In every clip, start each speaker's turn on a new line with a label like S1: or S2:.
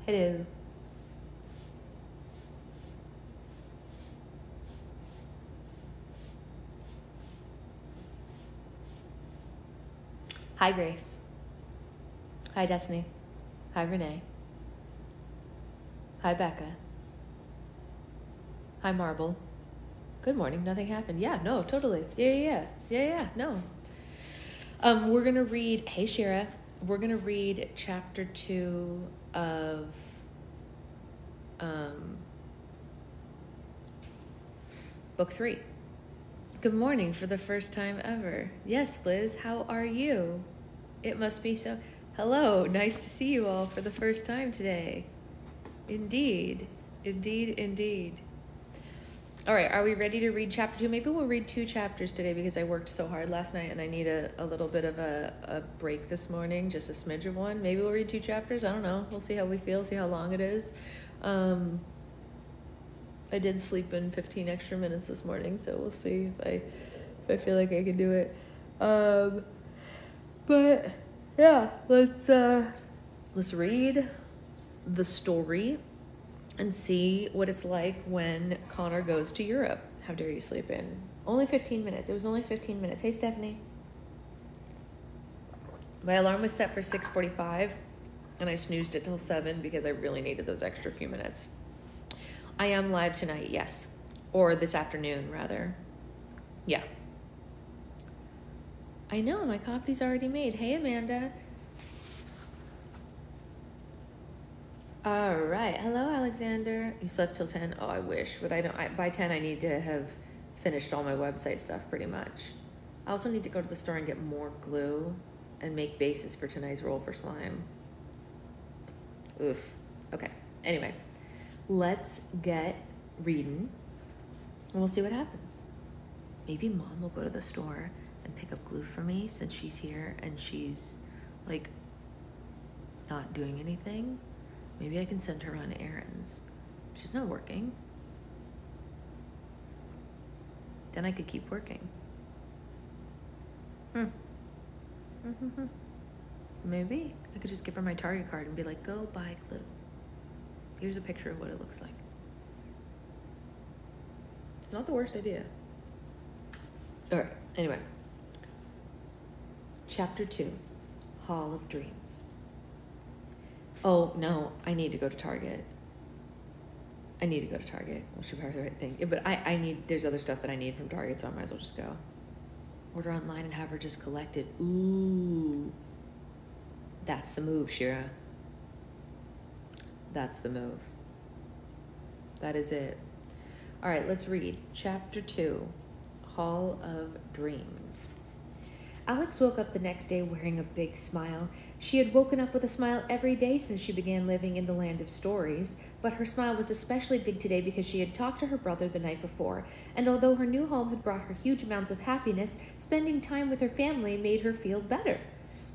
S1: Hello. Hi, Grace. Hi, Destiny. Hi, Renee. Hi, Becca. Hi, Marble. Good morning. Nothing happened. Yeah, no, totally. Yeah, no. We're going to read, hey, Shira. We're going to read chapter 2 of book 3. Good morning for the first time ever. Yes, Liz, how are you? It must be so. Hello, nice to see you all for the first time today. Indeed. All right, are we ready to read chapter 2? Maybe we'll read 2 chapters today because I worked so hard last night and I need a little bit of a break this morning, just a smidge of one. Maybe we'll read 2 chapters. I don't know. We'll see how we feel, see how long it is. I did sleep in 15 extra minutes this morning, so we'll see if I feel like I can do it. But yeah, let's read the story and see what it's like when Connor goes to Europe. How dare you sleep in? Only 15 minutes. It was only 15 minutes. Hey, Stephanie. My alarm was set for 6:45, and I snoozed it till 7 because I really needed those extra few minutes. I am live tonight, yes. Or this afternoon, rather. Yeah. I know, my coffee's already made. Hey, Amanda. All right. Hello, Alexander. You slept till 10? Oh, I wish, but I don't. By 10, I need to have finished all my website stuff pretty much. I also need to go to the store and get more glue and make bases for tonight's roll for slime. Oof. Okay. Anyway, let's get reading and we'll see what happens. Maybe Mom will go to the store and pick up glue for me since she's here and she's like not doing anything. Maybe I can send her on errands. She's not working. Then I could keep working. Maybe I could just give her my Target card and be like, go buy glue. Here's a picture of what it looks like. It's not the worst idea. All right, anyway. Chapter 2, Hall of Dreams. Oh, no, I need to go to Target. Well, should probably the right thing. Yeah, but there's other stuff that I need from Target, so I might as well just go. Order online and have her just collected. Ooh. That's the move, Shira. That's the move. That is it. All right, let's read. Chapter 2, Hall of Dreams. Alex woke up the next day wearing a big smile. She had woken up with a smile every day since she began living in the land of stories, but her smile was especially big today because she had talked to her brother the night before, and although her new home had brought her huge amounts of happiness, spending time with her family made her feel better.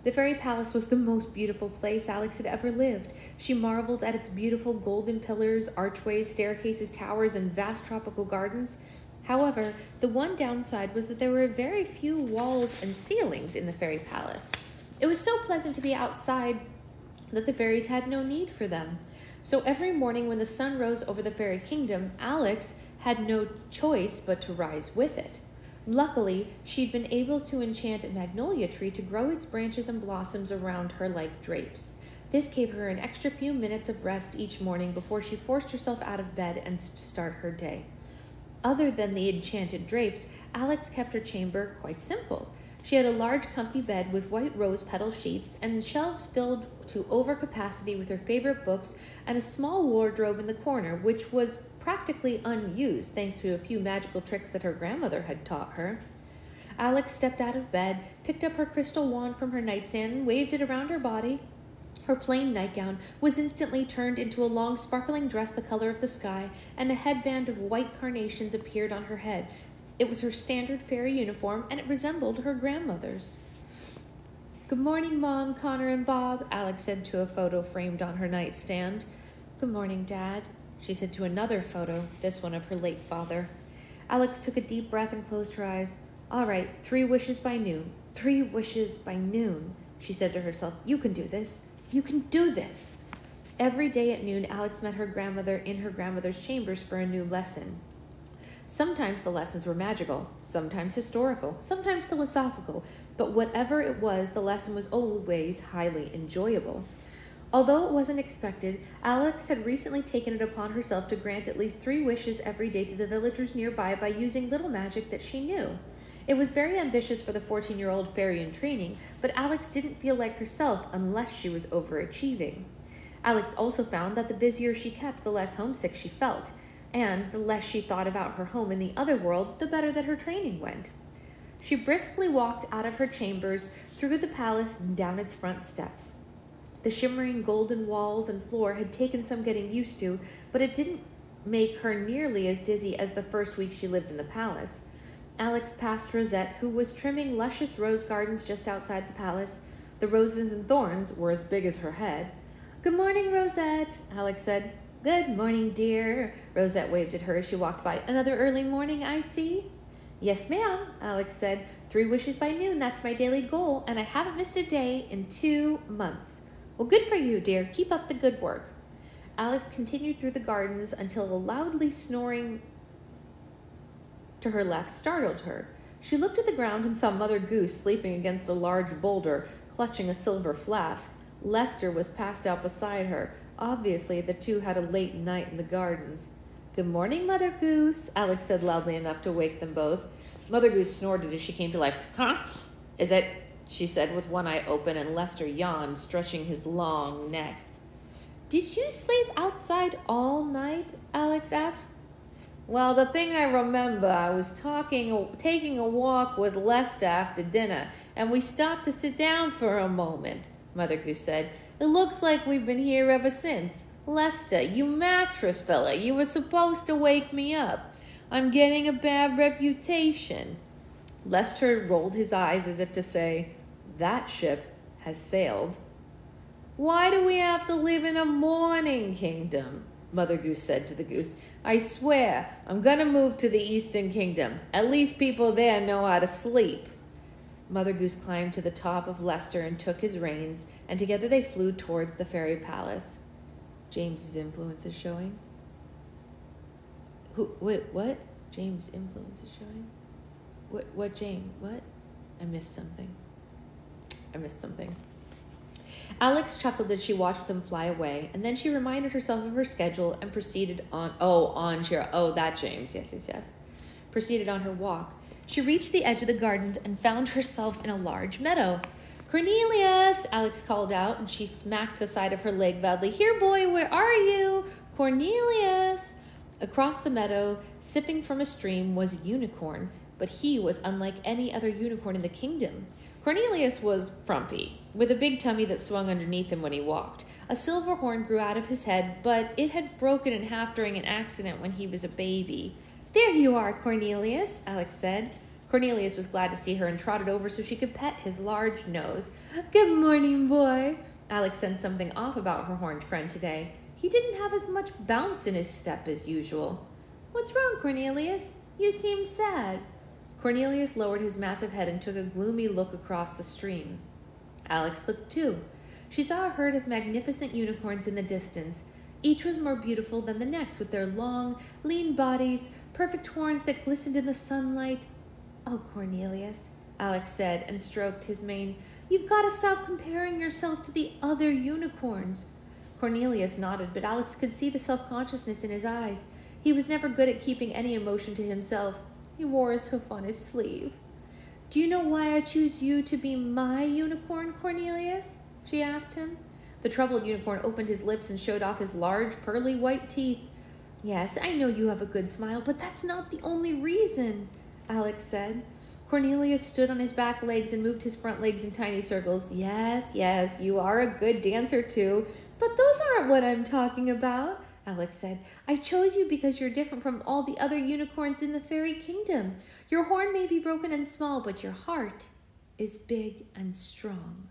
S1: The fairy palace was the most beautiful place Alex had ever lived. She marveled at its beautiful golden pillars, archways, staircases, towers, and vast tropical gardens. However, the one downside was that there were very few walls and ceilings in the fairy palace. It was so pleasant to be outside that the fairies had no need for them. So every morning when the sun rose over the fairy kingdom, Alex had no choice but to rise with it. Luckily, she'd been able to enchant a magnolia tree to grow its branches and blossoms around her like drapes. This gave her an extra few minutes of rest each morning before she forced herself out of bed and start her day. Other than the enchanted drapes, Alex kept her chamber quite simple. She had a large comfy bed with white rose petal sheets and shelves filled to overcapacity with her favorite books and a small wardrobe in the corner, which was practically unused thanks to a few magical tricks that her grandmother had taught her. Alex stepped out of bed, picked up her crystal wand from her nightstand, and waved it around her body. Her plain nightgown was instantly turned into a long, sparkling dress the color of the sky, and a headband of white carnations appeared on her head. It was her standard fairy uniform, and it resembled her grandmother's. "Good morning, Mom, Connor, and Bob," Alex said to a photo framed on her nightstand. "Good morning, Dad," she said to another photo, this one of her late father. Alex took a deep breath and closed her eyes. "All right, 3 wishes by noon. 3 wishes by noon," she said to herself. "You can do this. You can do this." Every day at noon, Alex met her grandmother in her grandmother's chambers for a new lesson. Sometimes the lessons were magical, sometimes historical, sometimes philosophical, but whatever it was, the lesson was always highly enjoyable. Although it wasn't expected, Alex had recently taken it upon herself to grant at least 3 wishes every day to the villagers nearby by using little magic that she knew. It was very ambitious for the 14-year-old fairy in training, but Alex didn't feel like herself unless she was overachieving. Alex also found that the busier she kept, the less homesick she felt, and the less she thought about her home in the other world, the better that her training went. She briskly walked out of her chambers, through the palace, and down its front steps. The shimmering golden walls and floor had taken some getting used to, but it didn't make her nearly as dizzy as the first week she lived in the palace. Alex passed Rosette, who was trimming luscious rose gardens just outside the palace. The roses and thorns were as big as her head. "Good morning, Rosette," Alex said. "Good morning, dear." Rosette waved at her as she walked by. "Another early morning, I see." "Yes, ma'am," Alex said. 3 wishes by noon, that's my daily goal, and I haven't missed a day in 2 months. "Well, good for you, dear. Keep up the good work." Alex continued through the gardens until a loudly snoring to her left startled her. She looked at the ground and saw Mother Goose sleeping against a large boulder, clutching a silver flask. Lester was passed out beside her. Obviously, the two had a late night in the gardens. "Good morning, Mother Goose," Alex said loudly enough to wake them both. Mother Goose snorted as she came to life. "Huh? Is it?" she said with one eye open, and Lester yawned, stretching his long neck. "Did you sleep outside all night?" Alex asked. "Well, the thing I remember, I was taking a walk with Lester after dinner, and we stopped to sit down for a moment," Mother Goose said. "It looks like we've been here ever since. Lester, you mattress fella, you were supposed to wake me up. I'm getting a bad reputation." Lester rolled his eyes as if to say, "That ship has sailed." "Why do we have to live in a morning kingdom?" Mother Goose said to the goose. "I swear, I'm going to move to the Eastern Kingdom. At least people there know how to sleep." Mother Goose climbed to the top of Lester and took his reins, and together they flew towards the fairy palace. James's influence is showing. What? James' influence is showing? What, James? What? I missed something. Alex chuckled as she watched them fly away, and then she reminded herself of her schedule and proceeded on... that James. Yes. Proceeded on her walk. She reached the edge of the garden and found herself in a large meadow. "Cornelius!" Alex called out, and she smacked the side of her leg loudly. "Here, boy, where are you? Cornelius!" Across the meadow, sipping from a stream, was a unicorn, but he was unlike any other unicorn in the kingdom. Cornelius was frumpy, with a big tummy that swung underneath him when he walked. A silver horn grew out of his head, but it had broken in half during an accident when he was a baby. "There you are, Cornelius," Alex said. Cornelius was glad to see her and trotted over so she could pet his large nose. "Good morning, boy." Alex sensed something off about her horned friend today. He didn't have as much bounce in his step as usual. "What's wrong, Cornelius? You seem sad." Cornelius lowered his massive head and took a gloomy look across the stream. Alex looked too. She saw a herd of magnificent unicorns in the distance. Each was more beautiful than the next, with their long, lean bodies, perfect horns that glistened in the sunlight. "Oh, Cornelius," Alex said and stroked his mane, "you've got to stop comparing yourself to the other unicorns." Cornelius nodded, but Alex could see the self-consciousness in his eyes. He was never good at keeping any emotion to himself. He wore his hoof on his sleeve. "Do you know why I choose you to be my unicorn, Cornelius?" she asked him. The troubled unicorn opened his lips and showed off his large, pearly white teeth. "Yes, I know you have a good smile, but that's not the only reason," Alex said. Cornelius stood on his back legs and moved his front legs in tiny circles. Yes, you are a good dancer too, but those aren't what I'm talking about," Alex said. "I chose you because you're different from all the other unicorns in the fairy kingdom. Your horn may be broken and small, but your heart is big and strong."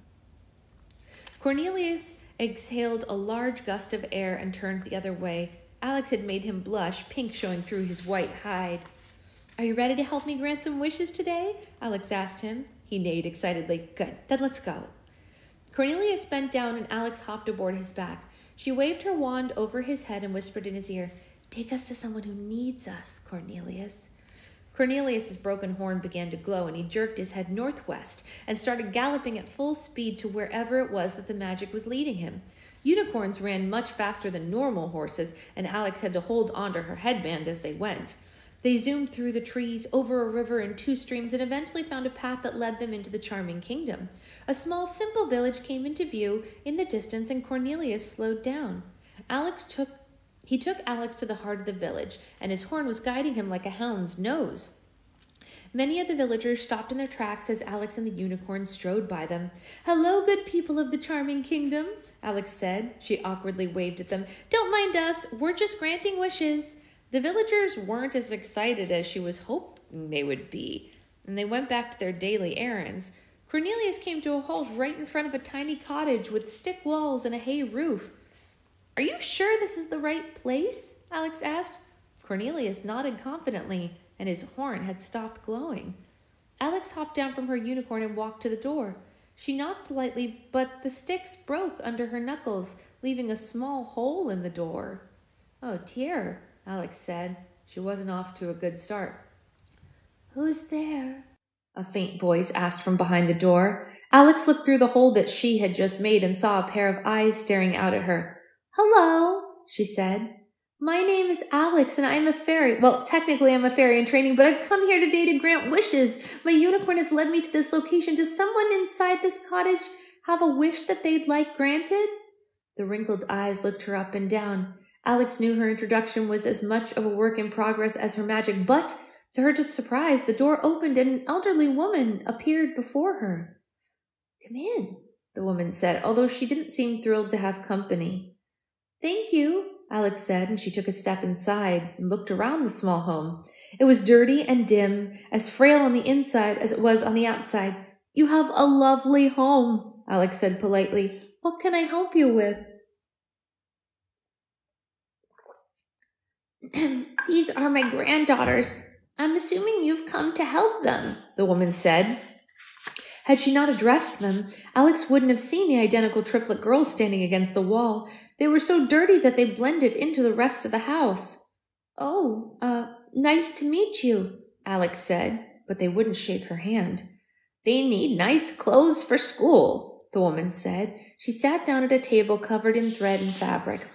S1: Cornelius exhaled a large gust of air and turned the other way. Alex had made him blush, pink showing through his white hide. "Are you ready to help me grant some wishes today?" Alex asked him. He neighed excitedly. "Good, then let's go." Cornelius bent down and Alex hopped aboard his back. She waved her wand over his head and whispered in his ear, "Take us to someone who needs us, Cornelius." Cornelius's broken horn began to glow, and he jerked his head northwest and started galloping at full speed to wherever it was that the magic was leading him. Unicorns ran much faster than normal horses, and Alex had to hold onto her headband as they went. They zoomed through the trees, over a river and 2 streams, and eventually found a path that led them into the charming kingdom. A small, simple village came into view in the distance, and Cornelius slowed down. He took Alex to the heart of the village, and his horn was guiding him like a hound's nose. Many of the villagers stopped in their tracks as Alex and the unicorn strode by them. "Hello, good people of the charming kingdom," Alex said. She awkwardly waved at them. "Don't mind us, we're just granting wishes." The villagers weren't as excited as she was hoping they would be, and they went back to their daily errands. Cornelius came to a halt right in front of a tiny cottage with stick walls and a hay roof. "Are you sure this is the right place?" Alex asked. Cornelius nodded confidently, and his horn had stopped glowing. Alex hopped down from her unicorn and walked to the door. She knocked lightly, but the sticks broke under her knuckles, leaving a small hole in the door. "Oh dear," Alex said. She wasn't off to a good start. "Who's there?" a faint voice asked from behind the door. Alex looked through the hole that she had just made and saw a pair of eyes staring out at her. "Hello," she said. "My name is Alex, and I'm a fairy. Well, technically I'm a fairy in training, but I've come here today to grant wishes. My unicorn has led me to this location. Does someone inside this cottage have a wish that they'd like granted?" The wrinkled eyes looked her up and down. Alex knew her introduction was as much of a work in progress as her magic, but to her surprise, the door opened and an elderly woman appeared before her. "Come in," the woman said, although she didn't seem thrilled to have company. "Thank you," Alex said, and she took a step inside and looked around the small home. It was dirty and dim, as frail on the inside as it was on the outside. "You have a lovely home," Alex said politely. "What can I help you with?" "These are my granddaughters. I'm assuming you've come to help them," the woman said. Had she not addressed them, Alex wouldn't have seen the identical triplet girls standing against the wall. They were so dirty that they blended into the rest of the house. "Oh, nice to meet you," Alex said, but they wouldn't shake her hand. "They need nice clothes for school," the woman said. She sat down at a table covered in thread and fabric.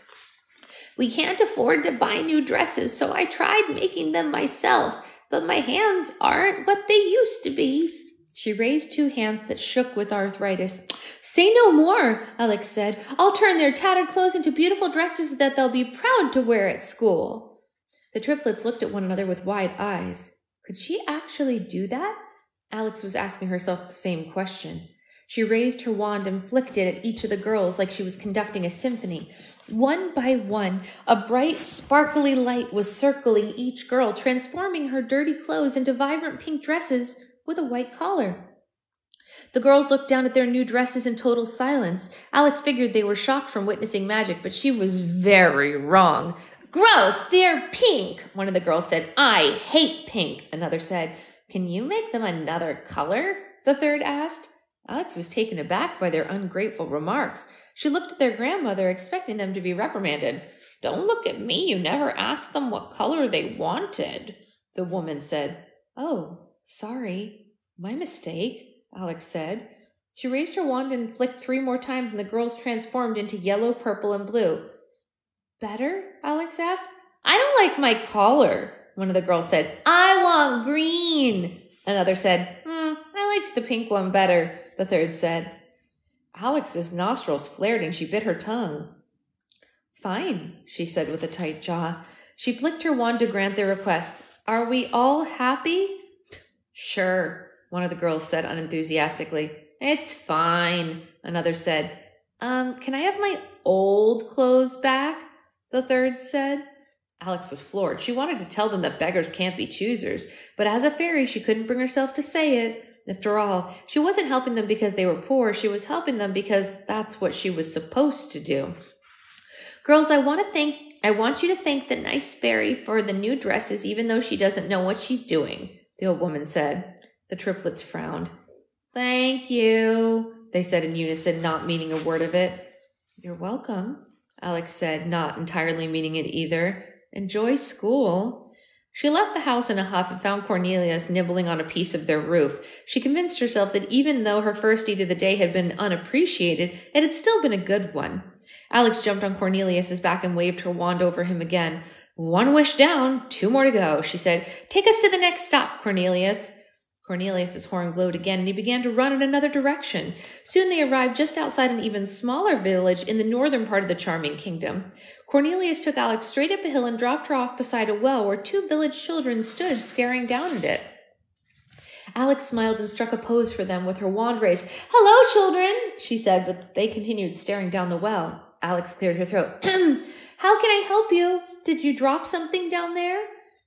S1: "We can't afford to buy new dresses, so I tried making them myself, but my hands aren't what they used to be." She raised 2 hands that shook with arthritis. "Say no more," Alex said. "I'll turn their tattered clothes into beautiful dresses that they'll be proud to wear at school." The triplets looked at one another with wide eyes. Could she actually do that? Alex was asking herself the same question. She raised her wand and flicked it at each of the girls like she was conducting a symphony. One by one, a bright, sparkly light was circling each girl, transforming her dirty clothes into vibrant pink dresses with a white collar. The girls looked down at their new dresses in total silence. Alex figured they were shocked from witnessing magic, but she was very wrong. "Gross, they're pink," one of the girls said. "I hate pink," another said. "Can you make them another color?" the third asked. Alex was taken aback by their ungrateful remarks. She looked at their grandmother, expecting them to be reprimanded. "Don't look at me, you never asked them what color they wanted," the woman said. "Oh, sorry, my mistake," Alex said. She raised her wand and flicked 3 more times, and the girls transformed into yellow, purple, and blue. "Better?" Alex asked. "I don't like my collar," one of the girls said. "I want green," another said. "I liked the pink one better," the third said. Alex's nostrils flared and she bit her tongue. "Fine," she said with a tight jaw. She flicked her wand to grant their requests. "Are we all happy?" "Sure," one of the girls said unenthusiastically. "It's fine," another said. Can I have my old clothes back?" the third said. Alex was floored. She wanted to tell them that beggars can't be choosers, but as a fairy, she couldn't bring herself to say it. After all, she wasn't helping them because they were poor. She was helping them because that's what she was supposed to do. "Girls, I want you to thank the nice fairy for the new dresses, even though she doesn't know what she's doing," the old woman said. The triplets frowned. "Thank you," they said in unison, not meaning a word of it. "You're welcome," Alex said, not entirely meaning it either. Enjoy school. She left the house in a huff and found Cornelius nibbling on a piece of their roof. She convinced herself that even though her first eat of the day had been unappreciated, it had still been a good one. Alex jumped on Cornelius's back and waved her wand over him again. One wish down, 2 more to go, she said. Take us to the next stop, Cornelius. Cornelius's horn glowed again, and he began to run in another direction. Soon they arrived just outside an even smaller village in the northern part of the charming kingdom. Cornelius took Alex straight up a hill and dropped her off beside a well where 2 village children stood staring down at it. Alex smiled and struck a pose for them with her wand raised. Hello, children, she said, but they continued staring down the well. Alex cleared her throat. How can I help you? Did you drop something down there?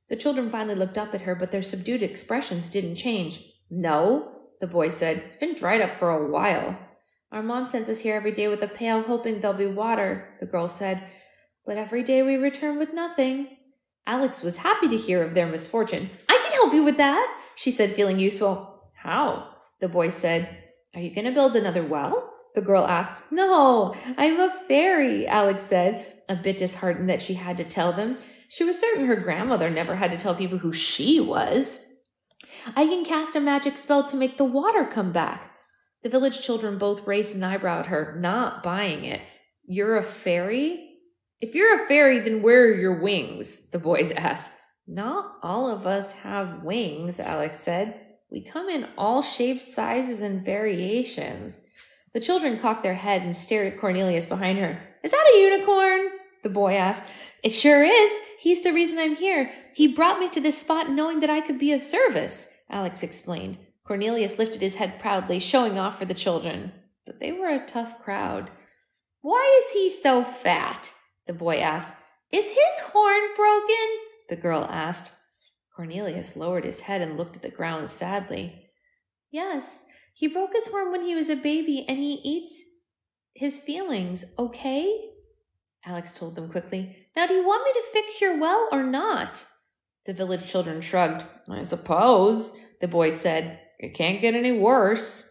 S1: The children finally looked up at her, but their subdued expressions didn't change. No, the boy said. It's been dried up for a while. Our mom sends us here every day with a pail, hoping there'll be water, the girl said. But every day we return with nothing. Alex was happy to hear of their misfortune. I can help you with that, she said, feeling useful. How? The boy said. Are you going to build another well? The girl asked. No, I'm a fairy, Alex said, a bit disheartened that she had to tell them. She was certain her grandmother never had to tell people who she was. I can cast a magic spell to make the water come back. The village children both raised an eyebrow at her, not buying it. You're a fairy? If you're a fairy, then where are your wings? The boys asked. Not all of us have wings, Alex said. We come in all shapes, sizes, and variations. The children cocked their head and stared at Cornelius behind her. Is that a unicorn? The boy asked. It sure is. He's the reason I'm here. He brought me to this spot knowing that I could be of service, Alex explained. Cornelius lifted his head proudly, showing off for the children. But they were a tough crowd. Why is he so fat? The boy asked. Is his horn broken? The girl asked. Cornelius lowered his head and looked at the ground sadly. Yes, he broke his horn when he was a baby, and he eats his feelings, okay? Alex told them quickly. Now, do you want me to fix your well or not? The village children shrugged. I suppose, the boy said. It can't get any worse.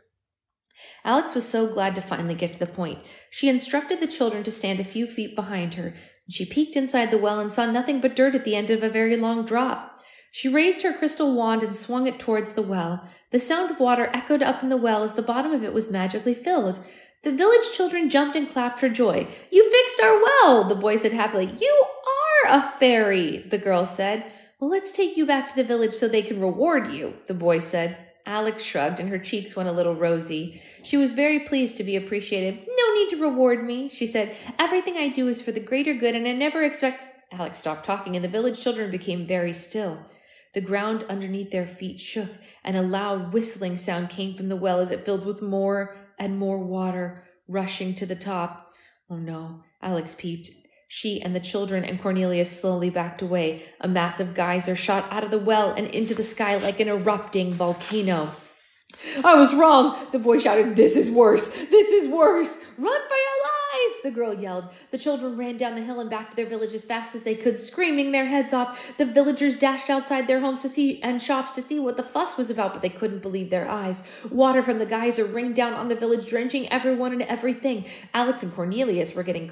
S1: Alex was so glad to finally get to the point. She instructed the children to stand a few feet behind her. She peeked inside the well and saw nothing but dirt at the end of a very long drop. She raised her crystal wand and swung it towards the well. The sound of water echoed up in the well as the bottom of it was magically filled. The village children jumped and clapped for joy. You fixed our well, the boy said happily. You are a fairy, the girl said. Well, let's take you back to the village so they can reward you, the boy said. Alex shrugged and her cheeks went a little rosy. She was very pleased to be appreciated. No need to reward me, she said. Everything I do is for the greater good and I never expect... Alex stopped talking and the village children became very still. The ground underneath their feet shook and a loud whistling sound came from the well as it filled with more and more water rushing to the top. Oh no, Alex peeped. She and the children and Cornelius slowly backed away. A massive geyser shot out of the well and into the sky like an erupting volcano. I was wrong, the boy shouted. This is worse. This is worse. Run for your life, the girl yelled. The children ran down the hill and back to their village as fast as they could, screaming their heads off. The villagers dashed outside their homes and shops to see what the fuss was about, but they couldn't believe their eyes. Water from the geyser rained down on the village, drenching everyone and everything. Alex and Cornelius were getting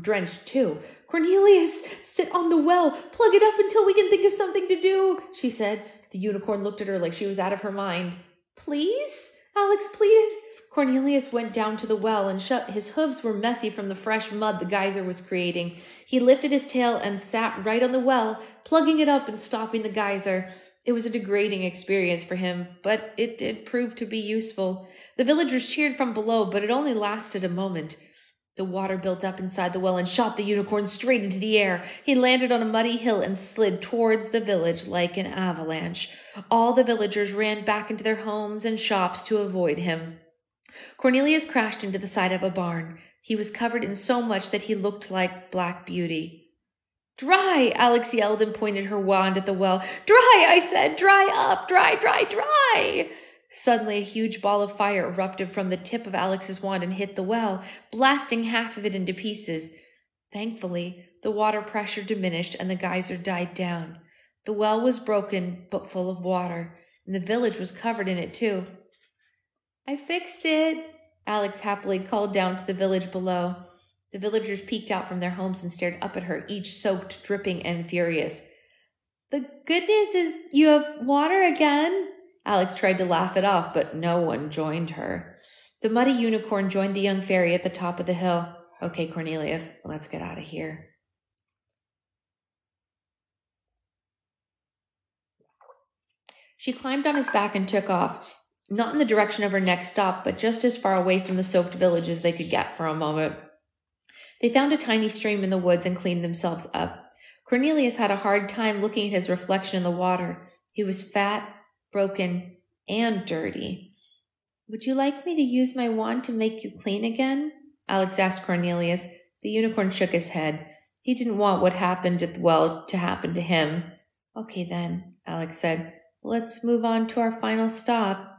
S1: drenched too. Cornelius, sit on the well. Plug it up until we can think of something to do, she said. The unicorn looked at her like she was out of her mind. Please? Alex pleaded. Cornelius went down to the well and his hooves were messy from the fresh mud the geyser was creating. He lifted his tail and sat right on the well, plugging it up and stopping the geyser. It was a degrading experience for him, but it did prove to be useful. The villagers cheered from below, but it only lasted a moment. The water built up inside the well and shot the unicorn straight into the air. He landed on a muddy hill and slid towards the village like an avalanche. All the villagers ran back into their homes and shops to avoid him. Cornelius crashed into the side of a barn. He was covered in so much that he looked like Black Beauty. Dry, Alex yelled and pointed her wand at the well. Dry, I said, dry up, dry, dry, dry. Suddenly, a huge ball of fire erupted from the tip of Alex's wand and hit the well, blasting half of it into pieces. Thankfully, the water pressure diminished and the geyser died down. The well was broken, but full of water, and the village was covered in it too. I fixed it, Alex happily called down to the village below. The villagers peeked out from their homes and stared up at her, each soaked, dripping, and furious. The good news is you have water again. Alex tried to laugh it off, but no one joined her. The muddy unicorn joined the young fairy at the top of the hill. Okay, Cornelius, let's get out of here. She climbed on his back and took off, not in the direction of her next stop, but just as far away from the soaked village as they could get for a moment. They found a tiny stream in the woods and cleaned themselves up. Cornelius had a hard time looking at his reflection in the water. He was fat, broken, and dirty. Would you like me to use my wand to make you clean again? Alex asked Cornelius. The unicorn shook his head. He didn't want what happened at the well to happen to him. Okay then, Alex said. Let's move on to our final stop.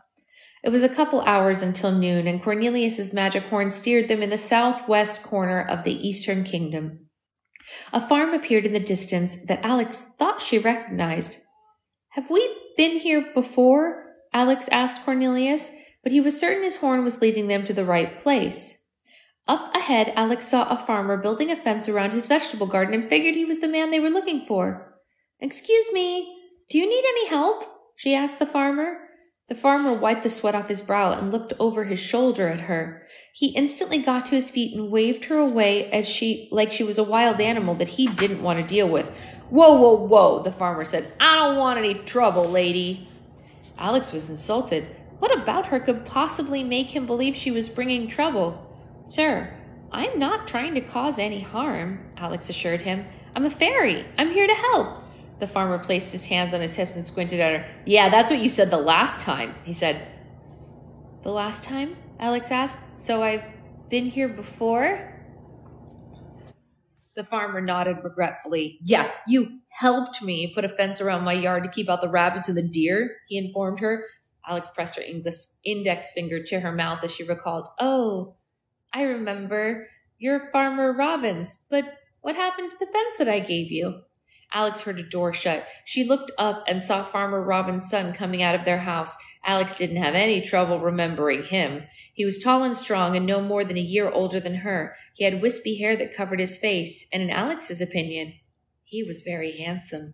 S1: It was a couple hours until noon, and Cornelius's magic horn steered them in the southwest corner of the eastern kingdom. A farm appeared in the distance that Alex thought she recognized. Have we been here before? Alex asked Cornelius, but he was certain his horn was leading them to the right place. Up ahead, Alex saw a farmer building a fence around his vegetable garden and figured he was the man they were looking for. Excuse me, do you need any help? She asked the farmer. The farmer wiped the sweat off his brow and looked over his shoulder at her. He instantly got to his feet and waved her away like she was a wild animal that he didn't want to deal with. Whoa, whoa, whoa, the farmer said. I don't want any trouble, lady. Alex was insulted. What about her could possibly make him believe she was bringing trouble? Sir, I'm not trying to cause any harm, Alex assured him. I'm a fairy. I'm here to help. The farmer placed his hands on his hips and squinted at her. Yeah, that's what you said the last time, he said. The last time? Alex asked. So I've been here before? The farmer nodded regretfully. Yeah, you helped me put a fence around my yard to keep out the rabbits and the deer, he informed her. Alex pressed her index finger to her mouth as she recalled. Oh, I remember. You're Farmer Robbins. But what happened to the fence that I gave you? Alex heard a door shut. She looked up and saw Farmer Robbins' son coming out of their house. Alex didn't have any trouble remembering him. He was tall and strong and no more than a year older than her. He had wispy hair that covered his face, and in Alex's opinion, he was very handsome.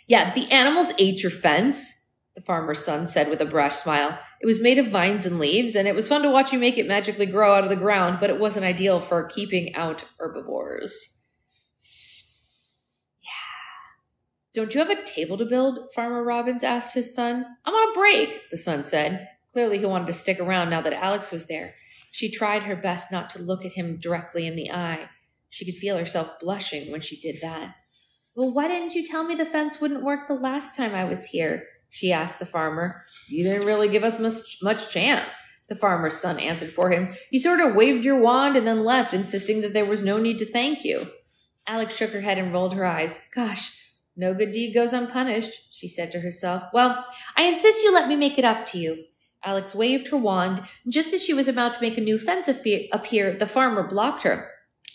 S1: Yeah, the animals ate your fence, the farmer's son said with a brash smile. It was made of vines and leaves, and it was fun to watch you make it magically grow out of the ground, but it wasn't ideal for keeping out herbivores. Don't you have a table to build? Farmer Robbins asked his son. I'm on a break, the son said. Clearly he wanted to stick around now that Alex was there. She tried her best not to look at him directly in the eye. She could feel herself blushing when she did that. Well, why didn't you tell me the fence wouldn't work the last time I was here? She asked the farmer. You didn't really give us much chance, the farmer's son answered for him. You sort of waved your wand and then left, insisting that there was no need to thank you. Alex shook her head and rolled her eyes. Gosh, no good deed goes unpunished, she said to herself. Well, I insist you let me make it up to you. Alex waved her wand, and just as she was about to make a new fence appear, the farmer blocked her.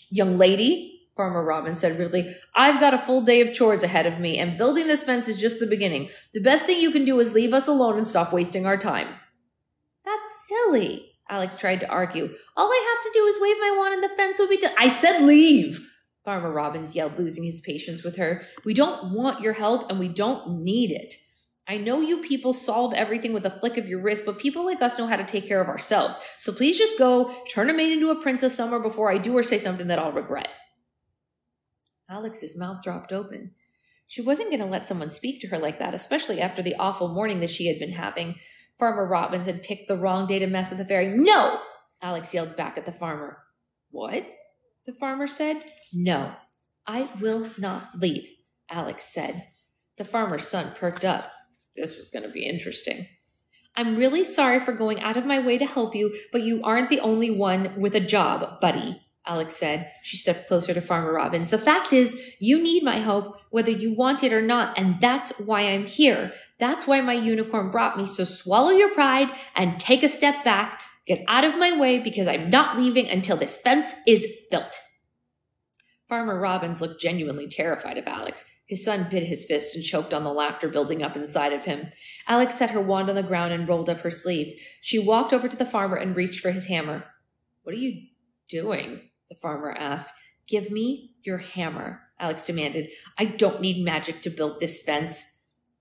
S1: Young lady, Farmer Robbins said rudely, I've got a full day of chores ahead of me, and building this fence is just the beginning. The best thing you can do is leave us alone and stop wasting our time. That's silly, Alex tried to argue. All I have to do is wave my wand and the fence will be done. I said leave! Farmer Robbins yelled, losing his patience with her. We don't want your help, and we don't need it. I know you people solve everything with a flick of your wrist, but people like us know how to take care of ourselves. So please just go, turn a maid into a princess somewhere before I do or say something that I'll regret. Alex's mouth dropped open. She wasn't going to let someone speak to her like that, especially after the awful morning that she had been having. Farmer Robbins had picked the wrong day to mess with the fairy. No! Alex yelled back at the farmer. What? The farmer said. No, I will not leave, Alex said. The farmer's son perked up. This was going to be interesting. I'm really sorry for going out of my way to help you, but you aren't the only one with a job, buddy, Alex said. She stepped closer to Farmer Robbins. The fact is, you need my help, whether you want it or not, and that's why I'm here. That's why my unicorn brought me, so swallow your pride and take a step back. Get out of my way because I'm not leaving until this fence is built. Farmer Robbins looked genuinely terrified of Alex. His son bit his fist and choked on the laughter building up inside of him. Alex set her wand on the ground and rolled up her sleeves. She walked over to the farmer and reached for his hammer. What are you doing? the farmer asked. Give me your hammer, Alex demanded. I don't need magic to build this fence.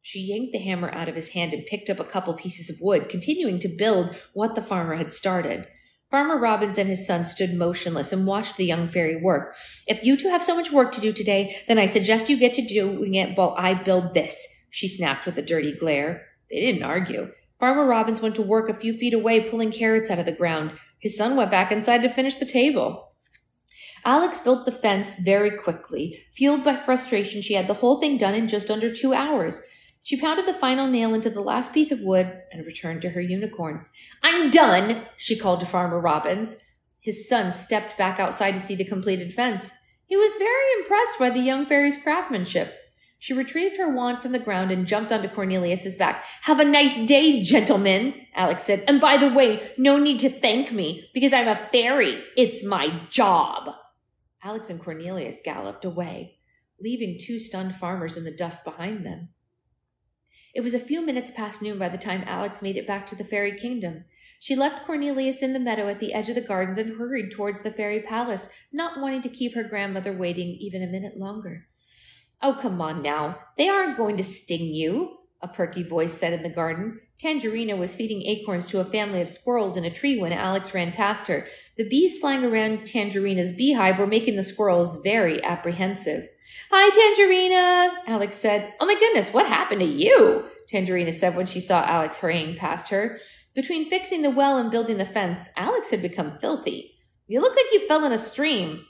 S1: She yanked the hammer out of his hand and picked up a couple pieces of wood, continuing to build what the farmer had started. Farmer Robbins and his son stood motionless and watched the young fairy work. If you two have so much work to do today, then I suggest you get to doing it while I build this, she snapped with a dirty glare. They didn't argue. Farmer Robbins went to work a few feet away, pulling carrots out of the ground. His son went back inside to finish the table. Alex built the fence very quickly. Fueled by frustration, she had the whole thing done in just under 2 hours. She pounded the final nail into the last piece of wood and returned to her unicorn. I'm done, she called to Farmer Robbins. His son stepped back outside to see the completed fence. He was very impressed by the young fairy's craftsmanship. She retrieved her wand from the ground and jumped onto Cornelius's back. Have a nice day, gentlemen, Alex said. And by the way, no need to thank me, because I'm a fairy. It's my job. Alex and Cornelius galloped away, leaving 2 stunned farmers in the dust behind them. It was a few minutes past noon by the time Alex made it back to the fairy kingdom. She left Cornelius in the meadow at the edge of the gardens and hurried towards the fairy palace, not wanting to keep her grandmother waiting even a minute longer. Oh, come on now. They aren't going to sting you, a perky voice said in the garden. Tangerina was feeding acorns to a family of squirrels in a tree when Alex ran past her. The bees flying around Tangerina's beehive were making the squirrels very apprehensive. Hi, Tangerina, Alex said. Oh my goodness, what happened to you? Tangerina said when she saw Alex hurrying past her. Between fixing the well and building the fence, Alex had become filthy. You look like you fell in a stream.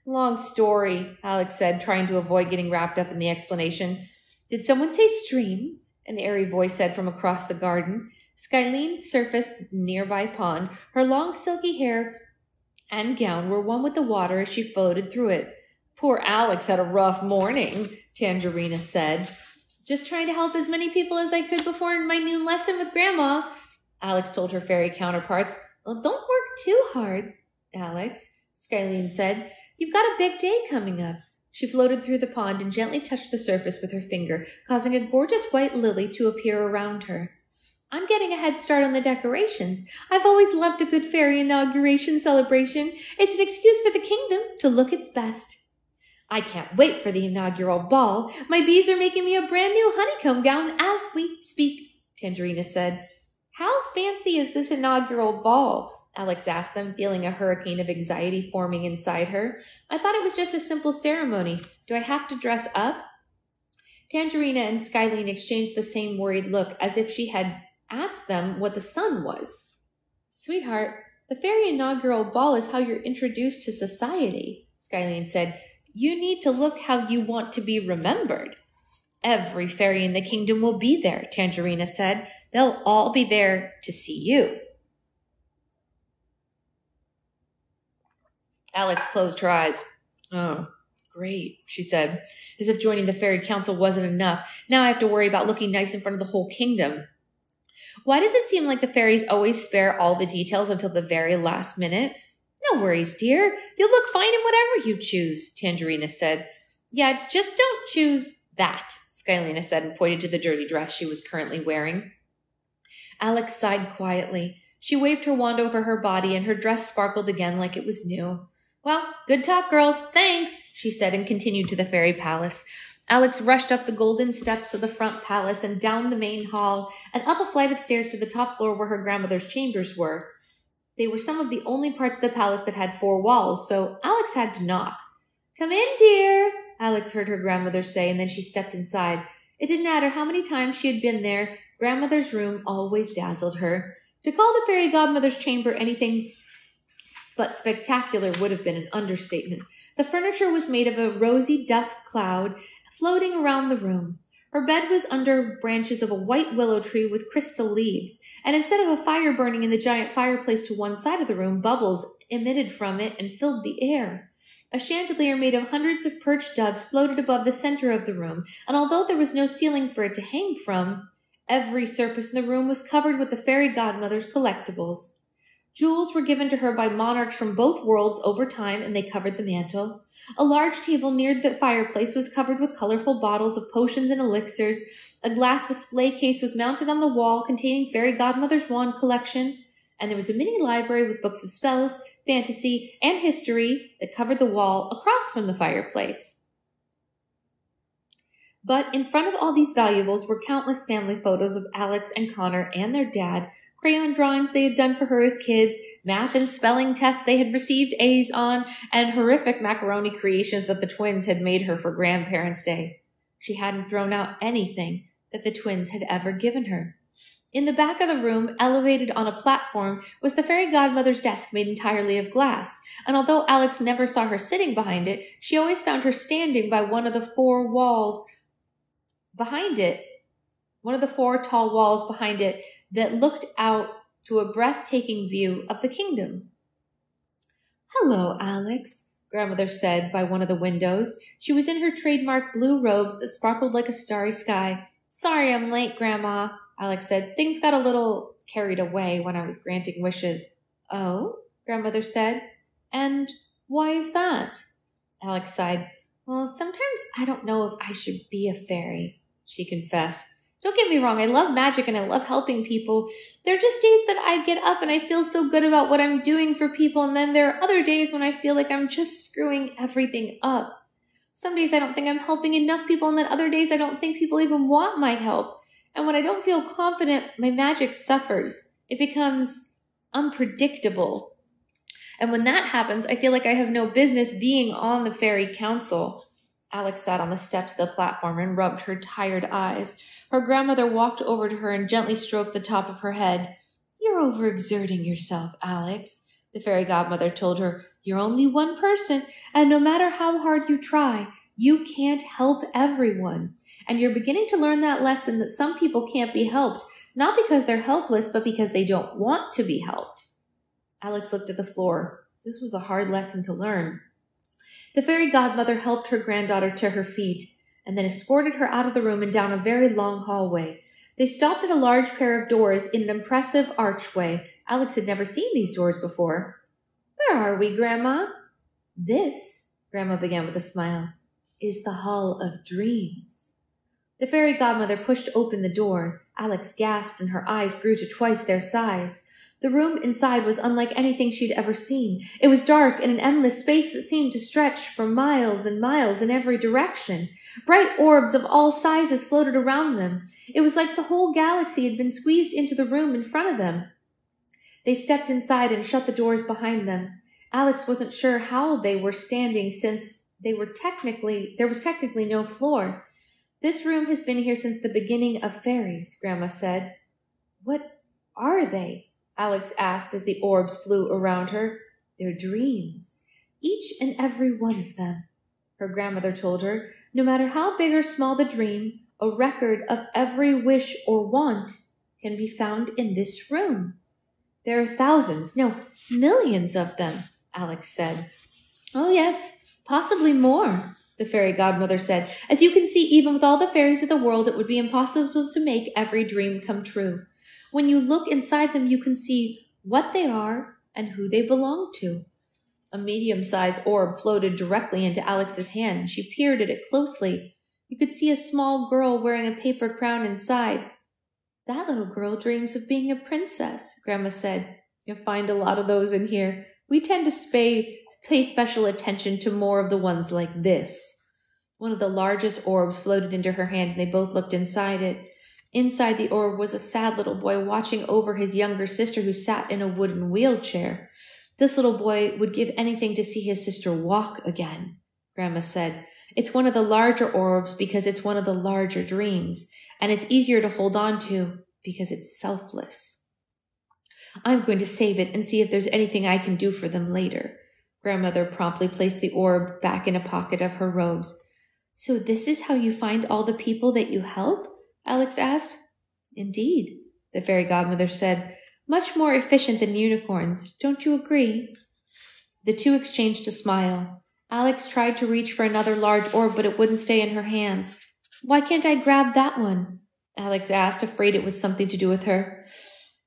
S1: Long story, Alex said, trying to avoid getting wrapped up in the explanation. Did someone say stream? An airy voice said from across the garden. Skylene surfaced nearby pond. Her long silky hair and gown were one with the water as she floated through it. Poor Alex had a rough morning, Tangerina said. Just trying to help as many people as I could before my new lesson with Grandma, Alex told her fairy counterparts. Well, don't work too hard, Alex, Skylene said. You've got a big day coming up. She floated through the pond and gently touched the surface with her finger, causing a gorgeous white lily to appear around her. I'm getting a head start on the decorations. I've always loved a good fairy inauguration celebration. It's an excuse for the kingdom to look its best. I can't wait for the inaugural ball. My bees are making me a brand new honeycomb gown as we speak, Tangerina said. How fancy is this inaugural ball? Alex asked them, feeling a hurricane of anxiety forming inside her. I thought it was just a simple ceremony. Do I have to dress up? Tangerina and Skylene exchanged the same worried look, as if she had asked them what the sun was. Sweetheart, the fairy inaugural ball is how you're introduced to society, Skylene said. You need to look how you want to be remembered. Every fairy in the kingdom will be there, Tangerina said. They'll all be there to see you. Alex closed her eyes. Oh, great, she said, as if joining the fairy council wasn't enough. Now I have to worry about looking nice in front of the whole kingdom. Why does it seem like the fairies always spare all the details until the very last minute? No worries, dear. You'll look fine in whatever you choose, Tangerina said. Yeah, just don't choose that, Skylena said and pointed to the dirty dress she was currently wearing. Alex sighed quietly. She waved her wand over her body and her dress sparkled again like it was new. Well, good talk, girls. Thanks, she said and continued to the fairy palace. Alex rushed up the golden steps of the front palace and down the main hall and up a flight of stairs to the top floor where her grandmother's chambers were. They were some of the only parts of the palace that had 4 walls, so Alex had to knock. Come in, dear, Alex heard her grandmother say, and then she stepped inside. It didn't matter how many times she had been there, grandmother's room always dazzled her. To call the fairy godmother's chamber anything but spectacular would have been an understatement. The furniture was made of a rosy dust cloud floating around the room. Her bed was under branches of a white willow tree with crystal leaves, and instead of a fire burning in the giant fireplace to one side of the room, bubbles emitted from it and filled the air. A chandelier made of hundreds of perched doves floated above the center of the room, and although there was no ceiling for it to hang from, every surface in the room was covered with the fairy godmother's collectibles. Jewels were given to her by monarchs from both worlds over time, and they covered the mantel. A large table near the fireplace was covered with colorful bottles of potions and elixirs. A glass display case was mounted on the wall containing fairy godmother's wand collection. and there was a mini library with books of spells, fantasy, and history that covered the wall across from the fireplace. But in front of all these valuables were countless family photos of Alex and Connor and their dad, crayon drawings they had done for her as kids, math and spelling tests they had received A's on, and horrific macaroni creations that the twins had made her for Grandparents' Day. She hadn't thrown out anything that the twins had ever given her. In the back of the room, elevated on a platform, was the fairy godmother's desk made entirely of glass, and although Alex never saw her sitting behind it, she always found her standing by one of the four tall walls behind it that looked out to a breathtaking view of the kingdom. "Hello, Alex," Grandmother said by one of the windows. She was in her trademark blue robes that sparkled like a starry sky. "Sorry I'm late, Grandma," Alex said. "Things got a little carried away when I was granting wishes." "Oh?" Grandmother said. "And why is that?" Alex sighed. "Well, sometimes I don't know if I should be a fairy," she confessed. "Don't get me wrong, I love magic and I love helping people. There are just days that I get up and I feel so good about what I'm doing for people, and then there are other days when I feel like I'm just screwing everything up. Some days I don't think I'm helping enough people, and then other days I don't think people even want my help. And when I don't feel confident, my magic suffers. It becomes unpredictable. And when that happens, I feel like I have no business being on the fairy council." Alex sat on the steps of the platform and rubbed her tired eyes. Her grandmother walked over to her and gently stroked the top of her head. "You're overexerting yourself, Alex," the fairy godmother told her. "You're only one person, and no matter how hard you try, you can't help everyone. And you're beginning to learn that lesson that some people can't be helped, not because they're helpless, but because they don't want to be helped." Alex looked at the floor. This was a hard lesson to learn. The fairy godmother helped her granddaughter to her feet, and then escorted her out of the room and down a very long hallway. They stopped at a large pair of doors in an impressive archway. Alex had never seen these doors before. "Where are we, Grandma?" "This," Grandma began with a smile, "is the Hall of Dreams." The fairy godmother pushed open the door. Alex gasped and her eyes grew to twice their size. The room inside was unlike anything she'd ever seen. It was dark in an endless space that seemed to stretch for miles and miles in every direction. Bright orbs of all sizes floated around them. It was like the whole galaxy had been squeezed into the room in front of them. They stepped inside and shut the doors behind them. Alex wasn't sure how they were standing since there was technically no floor. "This room has been here since the beginning of fairies," Grandma said. "What are they?" Alex asked as the orbs flew around her. "They're dreams. Each and every one of them," her grandmother told her. "No matter how big or small the dream, a record of every wish or want can be found in this room." "There are thousands, no, millions of them," Alex said. "Oh yes, possibly more," the fairy godmother said. "As you can see, even with all the fairies of the world, it would be impossible to make every dream come true. When you look inside them, you can see what they are and who they belong to." A medium-sized orb floated directly into Alex's hand. She peered at it closely. You could see a small girl wearing a paper crown inside. "That little girl dreams of being a princess," Grandma said. "You'll find a lot of those in here. We tend to pay special attention to more of the ones like this." One of the largest orbs floated into her hand, and they both looked inside it. Inside the orb was a sad little boy watching over his younger sister who sat in a wooden wheelchair. This little boy would give anything to see his sister walk again, Grandma said. "It's one of the larger orbs because it's one of the larger dreams, and it's easier to hold on to because it's selfless. I'm going to save it and see if there's anything I can do for them later." Grandmother promptly placed the orb back in a pocket of her robes. "So this is how you find all the people that you help?" Alex asked. "Indeed," the fairy godmother said. "Much more efficient than unicorns. Don't you agree?" The two exchanged a smile. Alex tried to reach for another large orb, but it wouldn't stay in her hands. "Why can't I grab that one?" Alex asked, afraid it was something to do with her.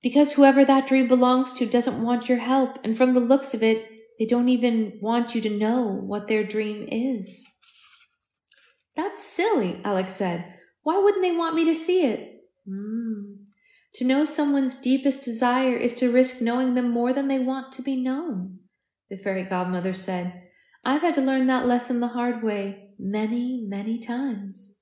S1: "Because whoever that dream belongs to doesn't want your help, and from the looks of it, they don't even want you to know what their dream is." "That's silly," Alex said. "Why wouldn't they want me to see it?" To know someone's deepest desire is to risk knowing them more than they want to be known, the fairy godmother said. I've had to learn that lesson the hard way many, many times.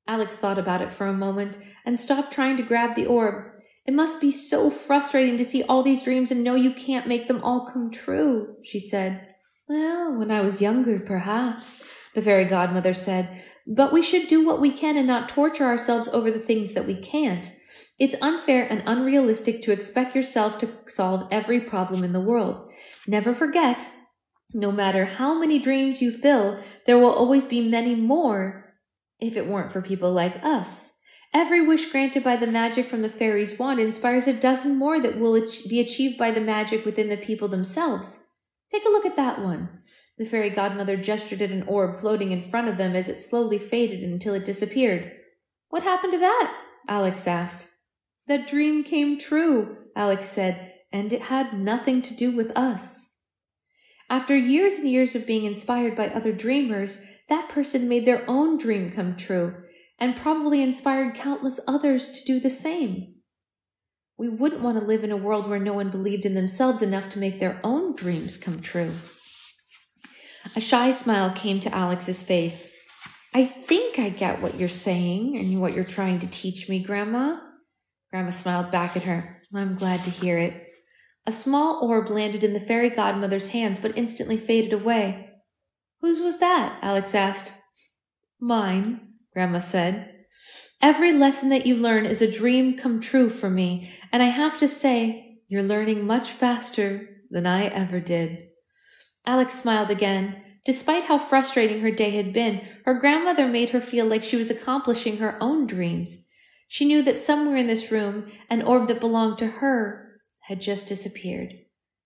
S1: Alex thought about it for a moment and stopped trying to grab the orb. It must be so frustrating to see all these dreams and know you can't make them all come true, she said. Well, when I was younger, perhaps, the fairy godmother said, but we should do what we can and not torture ourselves over the things that we can't. It's unfair and unrealistic to expect yourself to solve every problem in the world. Never forget, no matter how many dreams you fill, there will always be many more if it weren't for people like us. Every wish granted by the magic from the fairy's wand inspires a dozen more that will be achieved by the magic within the people themselves. Take a look at that one. The fairy godmother gestured at an orb floating in front of them as it slowly faded until it disappeared. What happened to that? Alex asked. That dream came true, Alex said, and it had nothing to do with us. After years and years of being inspired by other dreamers, that person made their own dream come true and probably inspired countless others to do the same. We wouldn't want to live in a world where no one believed in themselves enough to make their own dreams come true. A shy smile came to Alex's face. I think I get what you're saying and what you're trying to teach me, Grandma. Grandma smiled back at her. I'm glad to hear it. A small orb landed in the fairy godmother's hands but instantly faded away. Whose was that? Alex asked. Mine, Grandma said. Every lesson that you learn is a dream come true for me, and I have to say, you're learning much faster than I ever did. Alex smiled again. Despite how frustrating her day had been, her grandmother made her feel like she was accomplishing her own dreams. She knew that somewhere in this room, an orb that belonged to her had just disappeared.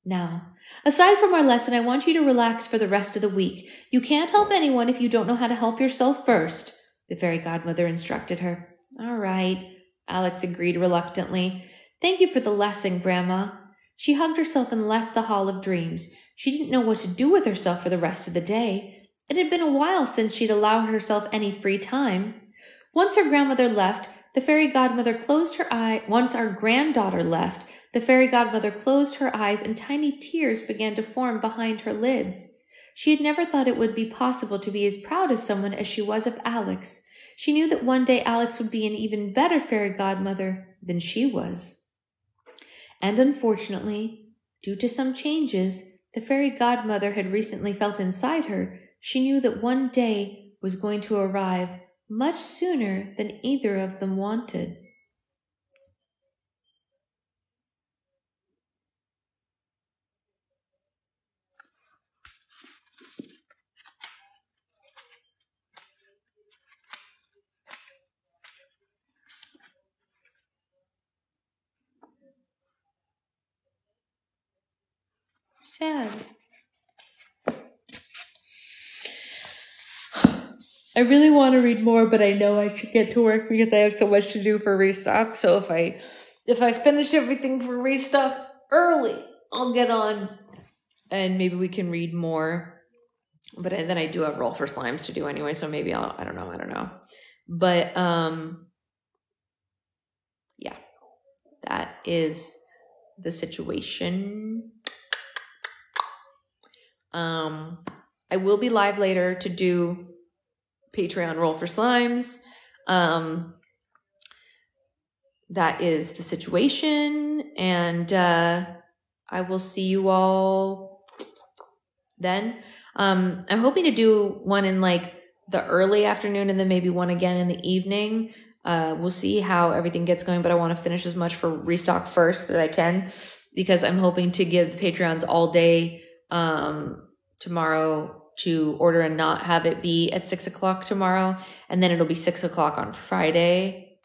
S1: Now, aside from our lesson, I want you to relax for the rest of the week. You can't help anyone if you don't know how to help yourself first, the fairy godmother instructed her. All right, Alex agreed reluctantly. Thank you for the lesson, Grandma. She hugged herself and left the Hall of Dreams. She didn't know what to do with herself for the rest of the day. It had been a while since she'd allowed herself any free time. Once her grandmother left, the fairy godmother closed her eye. Once our granddaughter left, the fairy godmother closed her eyes and tiny tears began to form behind her lids. She had never thought it would be possible to be as proud as someone as she was of Alex. She knew that one day Alex would be an even better fairy godmother than she was. And unfortunately, due to some changes the fairy godmother had recently felt inside her, she knew that one day was going to arrive much sooner than either of them wanted. Sad. I really want to read more, but I know I should get to work because I have so much to do for restock. So if I finish everything for restock early, I'll get on and maybe we can read more. But then I do have Roll for Slimes to do anyway, so maybe I don't know. But yeah, that is the situation. I will be live later to do Patreon Roll for Slimes. That is the situation, and I will see you all then. I'm hoping to do one in like the early afternoon and then maybe one again in the evening. We'll see how everything gets going, but I want to finish as much for restock first that I can because I'm hoping to give the Patreons all day tomorrow to order and not have it be at 6 o'clock tomorrow. And then it'll be 6 o'clock on Friday.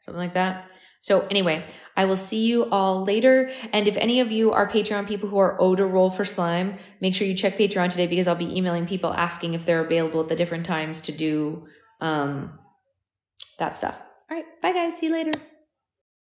S1: Something like that. So anyway, I will see you all later. And if any of you are Patreon people who are owed a Roll for Slime, make sure you check Patreon today because I'll be emailing people asking if they're available at the different times to do that stuff. All right. Bye guys. See you later.